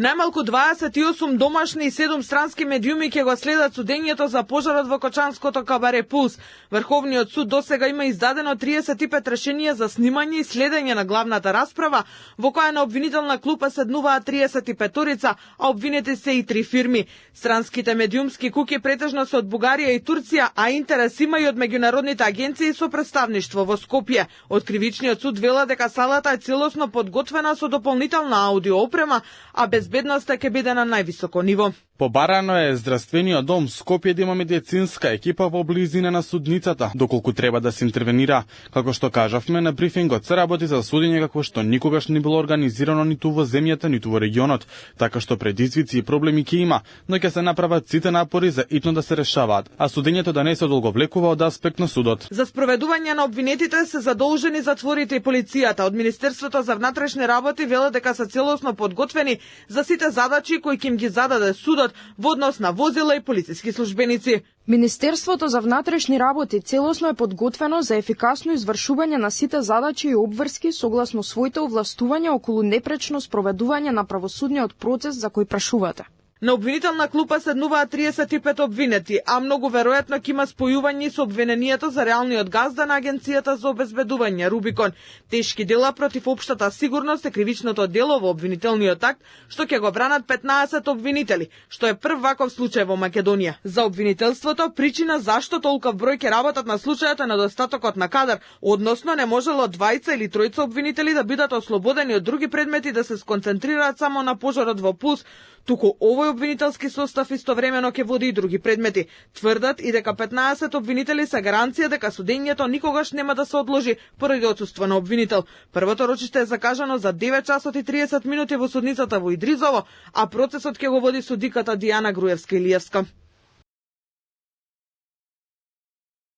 Најмалку 28 домашни и 7 странски медиуми ќе го следат судењето за пожарот во Кочанското кабаре Пулс. Врховниот суд досега има издадено 35 решенија за снимање и следење на главната расправа, во која на обвинителна клупа седнуваат 35-торица, а обвинети се и 3 фирми. Странските медиумски куќи претежно се од Бугарија и Турција, а интерес има и од меѓународните агенции со представништво во Скопје. Од кривичниот суд вела дека салата е целосно подготвена со дополнителна аудио опрема, а безбедноста ќе биде на највисоко ниво. Побарано е здравствениот дом Скопје да има медицинска екипа во близина на судницата, доколку треба да се интервенира. Како што кажавме на брифингот, се работи за судење како што никогаш не било организирано ниту во земјата, ниту во регионот, така што предизвици и проблеми ќе има, но ќе се направат сите напори за итно да се решаваат, а судењето да не се одолговлекува од аспект на судот. За спроведување на обвинетите се задолжени затворите и полицијата. Од Министерството за внатрешни работи велат дека се целосно подготвени за сите задачи кои ќе им ги зададе судот во однос на возила и полициски службеници. Министерството за внатрешни работи целосно е подготвено за ефикасно извршување на сите задачи и обврски согласно своите овластувања околу непречно спроведување на правосудниот процес за кој прашувате. На обвинителна клупа седнуваат 35 обвинети, а многу веројатно ќе има спојување со обвинението за реалниот газда на Агенцијата за обезбедување Рубикон. Тешки дела против општата сигурност е кривичното дело во обвинителниот акт, што ќе го бранат 15 обвинители, што е прв ваков случај во Македонија. За обвинителството причина зашто толков број ќе работат на случајот е недостатокот на кадар, односно не можело 2 или 3 обвинители да бидат ослободени од други предмети да се сконцентрираат само на пожарот во Пулс, туку овој обвинителски состав истовремено ќе води и други предмети. Тврдат и дека 15 обвинители се гаранција дека судењето никогаш нема да се одложи поради отсуство на обвинител. Првото рочиште е закажано за 9 часот и 30 минути во судницата во Идризово, а процесот ќе го води судиката Дијана Груевска-Илиевска.